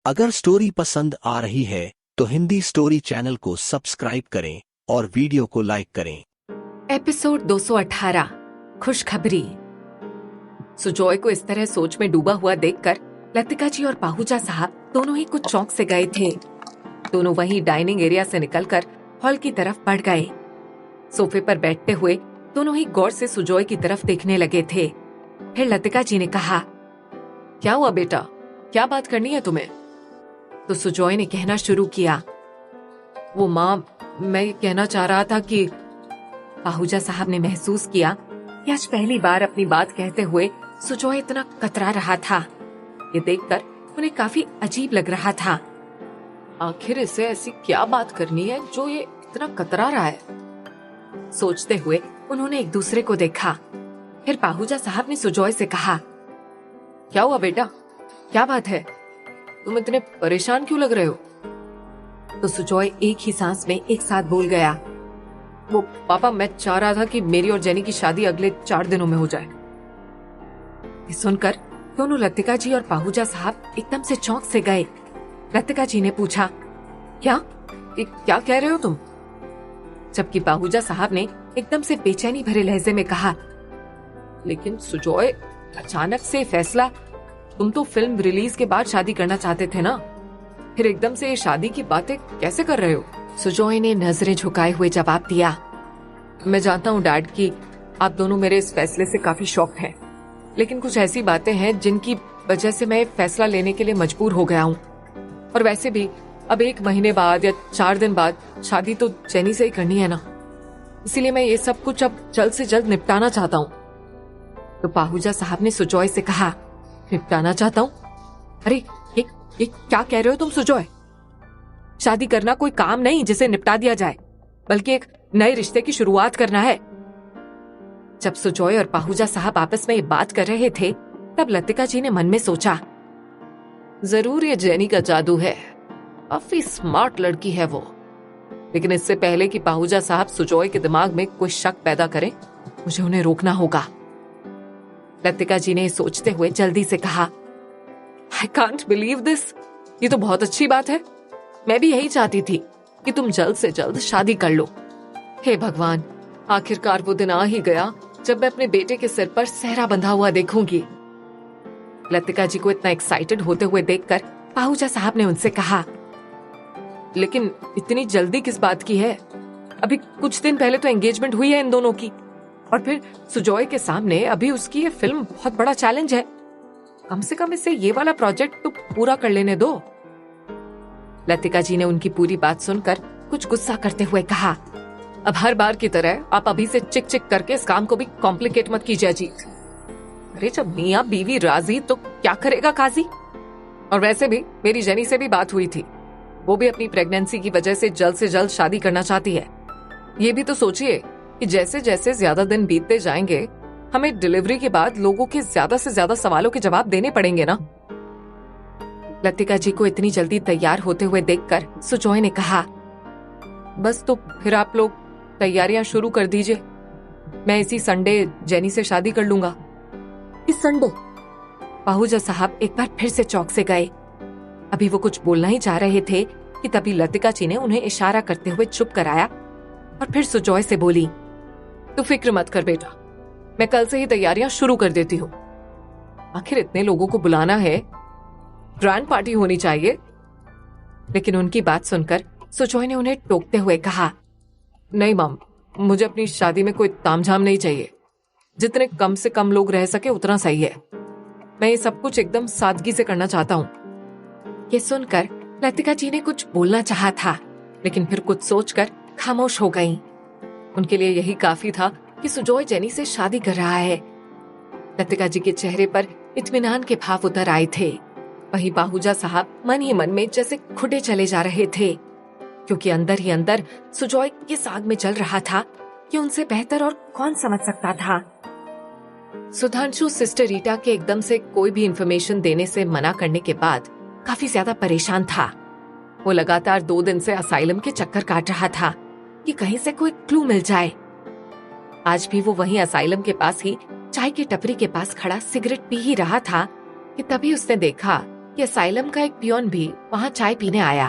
अगर स्टोरी पसंद आ रही है तो हिंदी स्टोरी चैनल को सब्सक्राइब करें और वीडियो को लाइक करें। एपिसोड 218 खुशखबरी। सुजॉय को इस तरह सोच में डूबा हुआ देखकर लतिका जी और पाहुजा साहब दोनों ही कुछ चौंक से गए थे। दोनों वहीं डाइनिंग एरिया से निकलकर हॉल की तरफ बढ़ गए। सोफे पर बैठते हुए दोनों ही गौर से सुजॉय की तरफ देखने लगे थे। फिर लतिका जी ने कहा, क्या हुआ बेटा, क्या बात करनी है तुम्हें? तो सुजॉय ने कहना शुरू किया, वो माँ, मैं ये कहना चाह रहा था कि। पाहुजा साहब ने महसूस किया कि आज पहली बार अपनी बात कहते हुए सुजॉय इतना कतरा रहा था। ये देखकर उन्हें काफी अजीब लग रहा था। आखिर इसे ऐसी क्या बात करनी है जो ये इतना कतरा रहा है? सोचते हुए उन्होंने एक दूसरे को देखा। फिर पाहुजा साहब ने सुजॉय से कहा, क्या हुआ बेटा, क्या बात है, तुम इतने परेशान क्यों लग रहे हो? तो सुजॉय एक ही सांस में एक साथ बोल गया, वो पापा, मैं चाह रहा था कि मेरी और जेनी की शादी अगले 4 दिनों में हो जाए। ये सुनकर दोनों लतिका जी और पाहुजा साहब एकदम से चौंक से गए। लतिका जी ने पूछा, क्या कह रहे हो तुम? जबकि पाहुजा साहब ने एकदम से बेचैनी भरे लहजे में कहा, लेकिन सुजॉय, अचानक से फैसला, तुम तो फिल्म रिलीज के बाद शादी करना चाहते थे ना, फिर एकदम से ये शादी की बातें कैसे कर रहे हो? सुजॉय ने नजरें झुकाए हुए जवाब दिया, मैं जानता हूँ डैड कि आप दोनों मेरे इस फैसले से काफी शॉक हैं, लेकिन कुछ ऐसी बातें हैं जिनकी वजह से मैं फैसला लेने के लिए मजबूर हो गया हूँ। और वैसे भी अब 1 महीने बाद या 4 दिन बाद शादी तो जेनी से ही करनी है ना, इसीलिए मैं ये सब कुछ अब जल्द से जल्द निपटाना चाहता हूँ। तो पाहुजा साहब ने सुजॉय से कहा, निपटाना चाहता हूँ? अरे ये क्या कह रहे हो तुम सुजॉय? शादी करना कोई काम नहीं जिसे निपटा दिया जाए, बल्कि एक नए रिश्ते की शुरुआत करना है। जब सुजॉय और पाहुजा साहब आपस में ये बात कर रहे थे तब लतिका जी ने मन में सोचा, जरूर ये जेनी का जादू है, काफी स्मार्ट लड़की है वो। लेकिन इससे पहले कि पाहुजा साहब सुजॉय के दिमाग में कोई शक पैदा करें, मुझे उन्हें रोकना होगा। लतिका जी ने सोचते हुए जल्दी से कहा, आई कांट बिलीव दिस, ये तो बहुत अच्छी बात है। मैं भी यही चाहती थी कि तुम जल्द से जल्द शादी कर लो। हे भगवान, आखिरकार वो दिन आ ही गया जब मैं अपने बेटे के सिर पर सेहरा बंधा हुआ देखूंगी। लतिका जी को इतना एक्साइटेड होते हुए देखकर पाहुजा साहब ने उनसे कहा, लेकिन इतनी जल्दी किस बात की है? अभी कुछ दिन पहले तो एंगेजमेंट हुई है इन दोनों की, और फिर सुजॉय के सामने अभी उसकी ये फिल्म बहुत बड़ा चैलेंज है। कम से कम इसे ये वाला प्रोजेक्ट तो पूरा कर लेने दो। लतिका जी ने उनकी पूरी बात सुनकर कुछ गुस्सा करते हुए कहा, अब हर बार की तरह आप अभी से चिक चिक करके इस काम को भी कॉम्प्लिकेट मत कीजिए जी। अरे जब मियाँ बीवी राजी तो क्या करेगा काजी? और वैसे भी मेरी जेनी से भी बात हुई थी, वो भी अपनी प्रेगनेंसी की वजह से जल्द शादी करना चाहती है। ये भी तो सोचिए कि जैसे जैसे ज्यादा दिन बीतते जाएंगे, हमें डिलीवरी के बाद लोगों के ज्यादा से ज्यादा सवालों के जवाब देने पड़ेंगे ना। लतिका जी को इतनी जल्दी तैयार होते हुए देखकर सुजॉय ने कहा, बस तो फिर आप लोग तैयारियां शुरू कर दीजिए, मैं इसी संडे जेनी से शादी कर लूंगा। इस संडे? पाहुजा साहब एक बार फिर से चौंक से गए। अभी वो कुछ बोलना ही चाह रहे थे कि तभी लतिका जी ने उन्हें इशारा करते हुए चुप कराया और फिर सुजॉय से बोली, तू फिक्र मत कर बेटा, मैं कल से ही तैयारियां शुरू कर देती हूँ। आखिर इतने लोगों को बुलाना है, ग्रैंड पार्टी होनी चाहिए। लेकिन उनकी बात सुनकर सुजॉय ने उन्हें टोकते हुए कहा, नहीं मम, मुझे अपनी शादी में कोई तामझाम नहीं चाहिए, जितने कम से कम लोग रह सके उतना सही है। मैं ये सब कुछ एकदम सादगी से करना चाहता हूँ। ये सुनकर लतिका जी ने कुछ बोलना चाहा था, लेकिन फिर कुछ सोचकर खामोश हो गईं। उनके लिए यही काफी था कि सुजॉय जेनी से शादी कर रहा है। लतिका जी के चेहरे पर इत्मीनान के भाव उतर आए थे। वहीं पाहुजा साहब मन ही मन में जैसे खुदे चले जा रहे थे, क्योंकि अंदर ही अंदर सुजॉय किस आग में जल रहा था कि उनसे बेहतर और कौन समझ सकता था। सुधांशु सिस्टर रीटा के एकदम से कोई भी इंफॉर्मेशन देने से मना करने के बाद काफी ज्यादा परेशान था। वो लगातार 2 दिन से असाइलम के चक्कर काट रहा था कि कहीं से कोई क्लू मिल जाए। आज भी वो वहीं असाइलम के पास ही चाय की टपरी के पास खड़ा सिगरेट पी ही रहा था कि तभी उसने देखा कि असाइलम का एक पियोन भी वहां चाय पीने आया।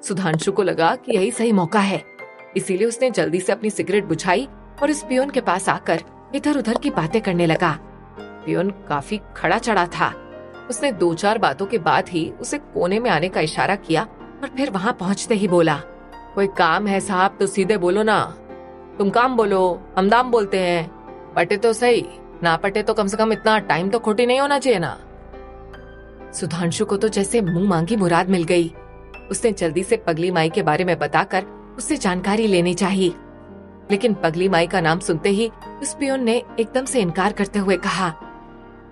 सुधांशु को लगा कि यही सही मौका है, इसीलिए उसने जल्दी से अपनी सिगरेट बुझाई और इस पियोन के पास आकर इधर उधर की बातें करने लगा। पियोन काफी खड़ा चढ़ा था। उसने 2-4 बातों के बाद ही उसे कोने में आने का इशारा किया और फिर वहां पहुंचते ही बोला, कोई काम है साहब तो सीधे बोलो ना। तुम काम बोलो, हम दाम बोलते हैं। पटे तो सही, ना पटे तो कम से कम इतना टाइम तो खोटी नहीं होना चाहिए ना। सुधांशु को तो जैसे मुंह मांगी मुराद मिल गई। उसने जल्दी से पगली माई के बारे में बताकर उससे जानकारी लेनी चाहिए, लेकिन पगली माई का नाम सुनते ही उस पियोन ने एकदम से इनकार करते हुए कहा,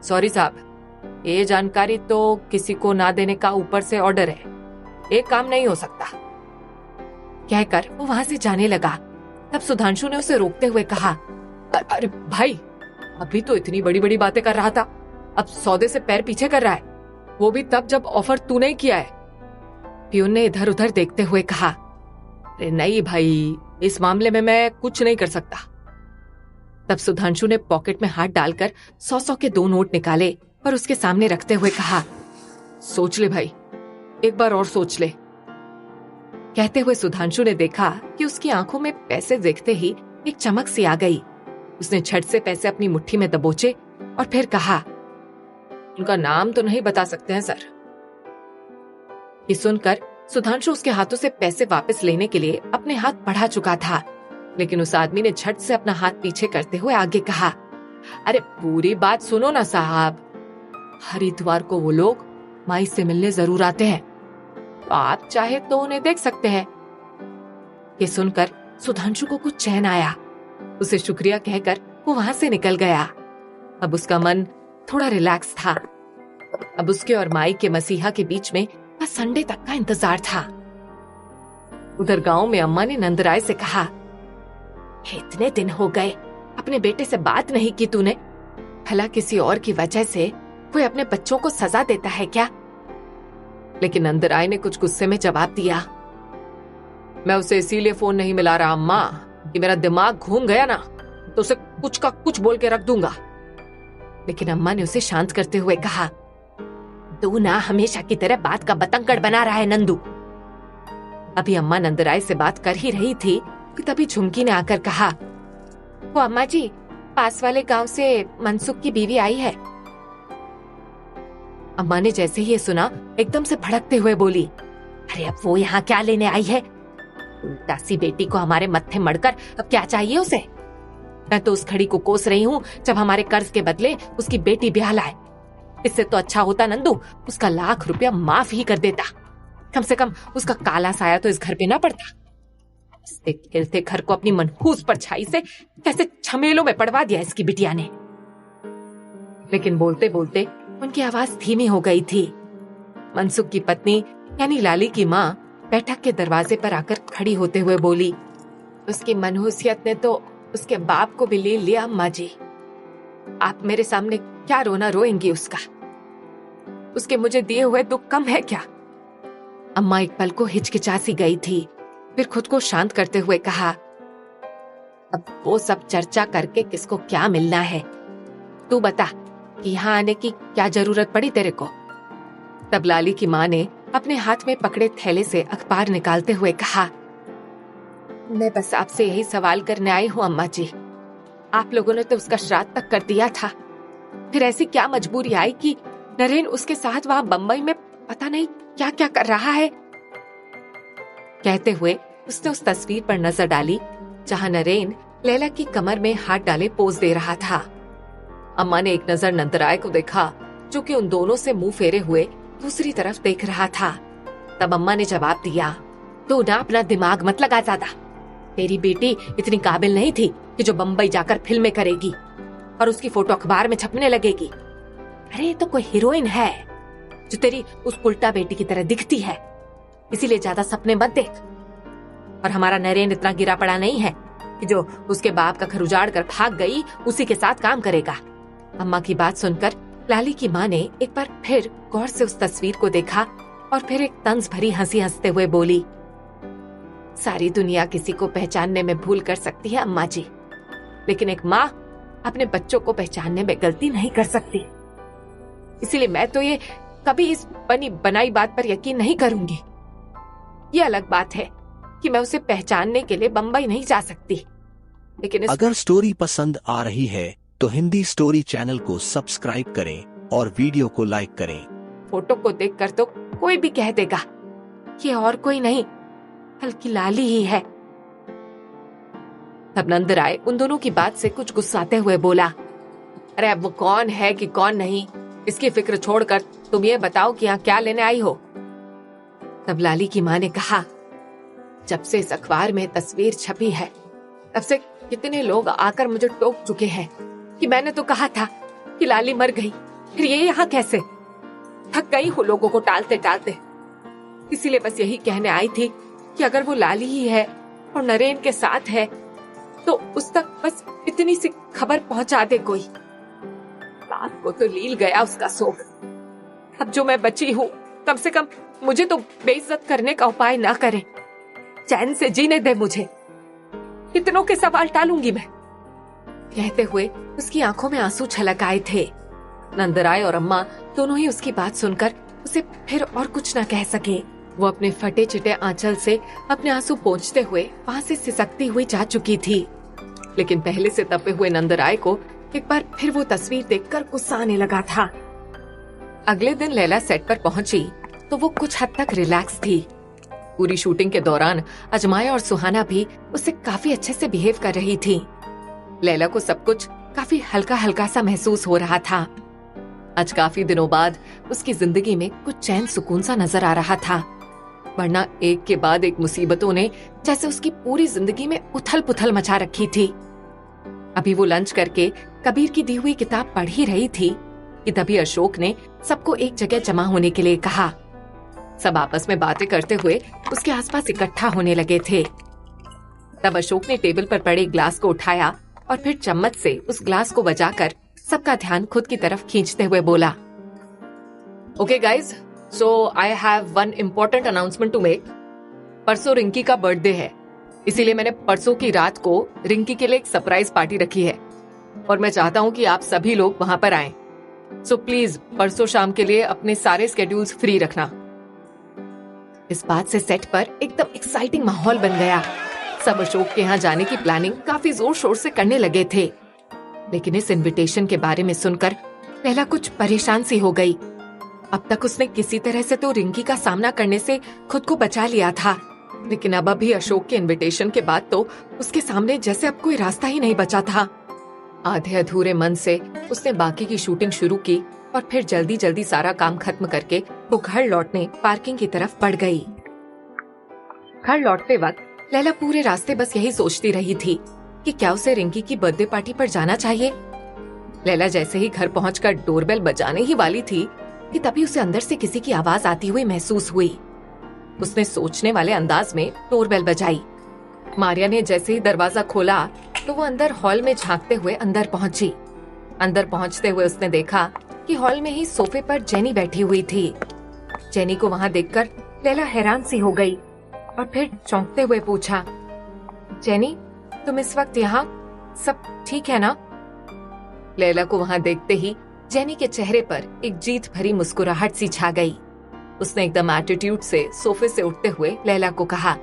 सॉरी साहब, ये जानकारी तो किसी को ना देने का ऊपर से ऑर्डर है, एक काम नहीं हो सकता। कहकर वो वहां से जाने लगा। तब सुधांशु ने उसे रोकते हुए कहा, अरे भाई, अभी तो इतनी बड़ी बड़ी बातें कर रहा था, अब सौदे से पैर पीछे कर रहा है, वो भी तब जब ऑफर तूने ही किया है। पियून ने इधर उधर देखते हुए कहा, अरे नहीं भाई, इस मामले में मैं कुछ नहीं कर सकता। तब सुधांशु ने पॉकेट में हाथ डालकर 100 के 2 नोट निकाले और उसके सामने रखते हुए कहा, सोच ले भाई, एक बार और सोच ले। कहते हुए सुधांशु ने देखा कि उसकी आंखों में पैसे देखते ही एक चमक सी आ गई। उसने झट से पैसे अपनी मुट्ठी में दबोचे और फिर कहा, उनका नाम तो नहीं बता सकते हैं सर। ये सुनकर सुधांशु उसके हाथों से पैसे वापस लेने के लिए अपने हाथ बढ़ा चुका था, लेकिन उस आदमी ने झट से अपना हाथ पीछे करते हुए आगे कहा, अरे पूरी बात सुनो ना साहब, हर इतवार को वो लोग माई से मिलने जरूर आते हैं, तो आप चाहे तो उन्हें देख सकते हैं। ये सुनकर सुधांशु को कुछ चैन आया। उसे शुक्रिया कहकर वो वहां से निकल गया। अब उसका मन थोड़ा रिलैक्स था। अब उसके और माई के मसीहा के बीच में बस संडे तक का इंतजार था। उधर गांव में अम्मा ने नंदराय से कहा, इतने दिन हो गए अपने बेटे से बात नहीं की तूने, भला किसी और की वजह से कोई अपने बच्चों को सजा देता है क्या? लेकिन नंदराय ने कुछ गुस्से में जवाब दिया, मैं उसे इसीलिए फोन नहीं मिला रहा अम्मा कि मेरा दिमाग घूम गया ना तो उसे कुछ का कुछ बोल के रख दूंगा। लेकिन अम्मा ने उसे शांत करते हुए कहा, तू ना हमेशा की तरह बात का बतंगड़ बना रहा है नंदू। अभी अम्मा नंदराय से बात कर ही रही थी कि तभी झुमकी ने आकर कहा, वो अम्मा जी, पास वाले गांव से मनसुख की बीवी आई है। अम्मा ने जैसे ही ये सुना एकदम से भड़कते हुए बोली, अरे अब वो यहाँ क्या लेने आई है? दासी बेटी को हमारे मत्थे मड़कर अब क्या चाहिए उसे? मैं तो उस खड़ी को कोस रही हूँ जब हमारे कर्ज के बदले उसकी बेटी ब्याह लाए। इससे तो अच्छा होता नंदू उसका 1,00,000 रुपया माफ ही कर देता, कम से कम उसका काला साया तो इस घर पे ना पड़ता। इससे खेलते घर को अपनी मनहूस परछाई से कैसे झमेलों में पड़वा दिया इसकी बिटिया ने। लेकिन बोलते बोलते उनकी आवाज धीमी हो गई थी। मनसुख की पत्नी यानी लाली की माँ बैठक के दरवाजे पर आकर खड़ी होते हुए बोली, उसकी मनहूसियत ने तो उसके बाप को भी ले लिया अम्मा जी। आप मेरे सामने क्या रोना रोएंगी उसका? उसके मुझे दिए हुए दुख कम है क्या? अम्मा एक पल को हिचकिचा सी गई थी, फिर खुद को शांत करते हुए कहा, अब वो सब चर्चा करके किसको क्या मिलना है? तू बता कि यहाँ आने की क्या जरूरत पड़ी तेरे को? तब लाली की माँ ने अपने हाथ में पकड़े थैले से अखबार निकालते हुए कहा, मैं बस आपसे यही सवाल करने आई हूँ अम्मा जी। आप लोगों ने तो उसका श्राद्ध तक कर दिया था, फिर ऐसी क्या मजबूरी आई कि नरेन उसके साथ वहां बंबई में पता नहीं क्या क्या कर रहा है? कहते हुए उसने उस तस्वीर पर नजर डाली जहां नरेन लैला की कमर में हाथ डाले पोज दे रहा था। अम्मा ने एक नजर नंदराय को देखा जो कि उन दोनों से मुंह फेरे हुए दूसरी तरफ देख रहा था। तब अम्मा ने जवाब दिया, तू ना अपना दिमाग मत लगा ज्यादा। तेरी बेटी इतनी काबिल नहीं थी कि जो बंबई जाकर फिल्में करेगी और उसकी फोटो अखबार में छपने लगेगी। अरे तो कोई हीरोइन है जो तेरी उस उल्टा बेटी की तरह दिखती है, इसीलिए ज्यादा सपने मत देख। और हमारा नरेन इतना गिरा पड़ा नहीं है कि जो उसके बाप का घर उजाड़ कर भाग गई उसी के साथ काम करेगा। अम्मा की बात सुनकर लाली की माँ ने एक बार फिर गौर से उस तस्वीर को देखा और फिर एक तंज भरी हंसी हंसते हुए बोली, सारी दुनिया किसी को पहचानने में भूल कर सकती है अम्मा जी, लेकिन एक माँ अपने बच्चों को पहचानने में गलती नहीं कर सकती। इसीलिए मैं तो ये कभी इस बनी बनाई बात पर यकीन नहीं करूंगी। ये अलग बात है कि मैं उसे पहचानने के लिए बम्बई नहीं जा सकती, लेकिन अगर स्टोरी पसंद आ रही है तो हिंदी स्टोरी चैनल को सब्सक्राइब करें और वीडियो को लाइक करें। फोटो को देखकर तो कोई भी कह देगा ये और कोई नहीं बल्कि लाली ही है। तब नंदराय उन दोनों की बात से कुछ गुस्साते हुए बोला, अरे अब वो कौन है कि कौन नहीं, इसकी फिक्र छोड़कर तुम ये बताओ कि यहाँ क्या लेने आई हो। तब लाली की माँ ने कहा, जब से इस अखबार में तस्वीर छपी है तब से कितने लोग आकर मुझे टोक चुके हैं कि मैंने तो कहा था कि लाली मर गई, फिर ये यहाँ कैसे। थक गई हूँ लोगों को टालते टालते, इसीलिए बस यही कहने आई थी कि अगर वो लाली ही है और नरेन के साथ है तो उस तक बस इतनी सी खबर पहुंचा दे कोई। रात को तो लील गया उसका शोक, अब जो मैं बची हूँ कम से कम मुझे तो बेइज्जत करने का उपाय ना करे, चैन से जीने दे मुझे, इतनों के सवाल टालूंगी मैं। कहते हुए उसकी आंखों में आंसू छलक आए थे। नंदराय और अम्मा दोनों ही उसकी बात सुनकर उसे फिर और कुछ न कह सके। वो अपने फटे चिटे आंचल से अपने आंसू पोंछते हुए वहां से सिसकती हुई जा चुकी थी, लेकिन पहले से तपे हुए नंदराय को एक बार फिर वो तस्वीर देखकर गुस्सा आने लगा था। अगले दिन लैला सेट पर पहुंची तो वो कुछ हद तक रिलैक्स थी। पूरी शूटिंग के दौरान अजमाया और सुहाना भी उससे काफी अच्छे से बिहेव कर रही थी। लैला को सब कुछ काफी हल्का हल्का सा महसूस हो रहा था। आज काफी दिनों बाद उसकी जिंदगी में कुछ चैन सुकून सा नजर आ रहा था, वरना एक के बाद एक मुसीबतों ने जैसे उसकी पूरी जिंदगी में उथल पुथल मचा रखी थी। अभी वो लंच करके कबीर की दी हुई किताब पढ़ ही रही थी कि तभी अशोक ने सबको एक जगह जमा होने के लिए कहा। सब आपस में बातें करते हुए उसके आसपास इकट्ठा होने लगे थे। तब अशोक ने टेबल पर पड़े ग्लास को उठाया और फिर चम्मच से उस ग्लास को बजाकर सबका ध्यान खुद की तरफ खींचते हुए बोला, okay guys, so I have one important announcement to make. परसों रिंकी का बर्थडे है, इसीलिए मैंने परसों की रात को रिंकी के लिए एक सरप्राइज पार्टी रखी है और मैं चाहता हूँ कि आप सभी लोग वहां पर आएं। सो प्लीज परसों शाम के लिए अपने सारे स्केड्यूल्स फ्री रखना। इस बात से सेट पर एकदम एक्साइटिंग माहौल बन गया। सब अशोक के यहाँ जाने की प्लानिंग काफी जोर शोर से करने लगे थे, लेकिन इस इनविटेशन के बारे में सुनकर लैला कुछ परेशान सी हो गई। अब तक उसने किसी तरह से तो रिंकी का सामना करने से खुद को बचा लिया था, लेकिन अब अभी अशोक के इनविटेशन के बाद तो उसके सामने जैसे अब कोई रास्ता ही नहीं बचा था। आधे अधूरे मन से उसने बाकी की शूटिंग शुरू की और फिर जल्दी जल्दी सारा काम खत्म करके वो घर लौटने पार्किंग की तरफ बढ़ गई। घर लौटते वक्त लैला पूरे रास्ते बस यही सोचती रही थी कि क्या उसे रिंकी की बर्थडे पार्टी पर जाना चाहिए। लैला जैसे ही घर पहुंचकर डोरबेल बजाने ही वाली थी कि तभी उसे अंदर से किसी की आवाज आती हुई महसूस हुई। उसने सोचने वाले अंदाज में डोरबेल बजाई। मारिया ने जैसे ही दरवाजा खोला तो वो अंदर हॉल में झांकते हुए अंदर पहुंची। अंदर पहुंचते हुए उसने देखा कि हॉल में ही सोफे पर जेनी बैठी हुई थी। जेनी को वहां देखकर लैला हैरान सी हो गई और फिर चौंकते हुए पूछा, जेनी तुम इस वक्त यहाँ, सब ठीक है ना? लैला को वहां देखते ही जेनी के चेहरे पर एक जीत भरी मुस्कुराहट सी छा गई। उसने एकदम एटीट्यूड से सोफे से उठते हुए लैला को कहा,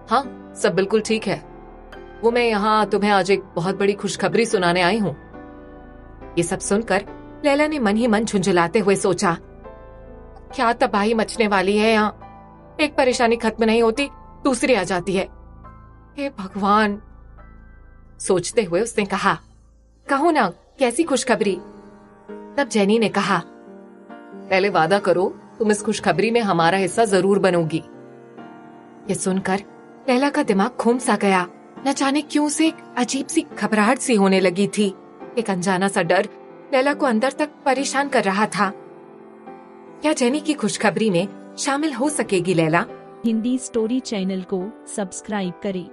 हाँ सब बिल्कुल ठीक है, वो मैं यहाँ तुम्हें आज एक बहुत बड़ी खुशखबरी सुनाने आई हूँ। ये सब सुनकर लैला ने मन ही मन झुंझुलाते हुए सोचा, क्या तबाही मचने वाली है यहाँ, एक परेशानी खत्म नहीं होती दूसरी आ जाती है, हे भगवान। सोचते हुए उसने कहा, कहो ना कैसी खुशखबरी? तब जेनी ने कहा, पहले वादा करो तुम इस खुशखबरी में हमारा हिस्सा जरूर बनोगी। ये सुनकर लैला का दिमाग घूम सा गया। न जाने क्यों उसे एक अजीब सी घबराहट सी होने लगी थी। एक अनजाना सा डर लैला को अंदर तक परेशान कर रहा था। क्या जेनी की खुशखबरी में शामिल हो सकेगी लैला? हिंदी स्टोरी चैनल को सब्सक्राइब करें।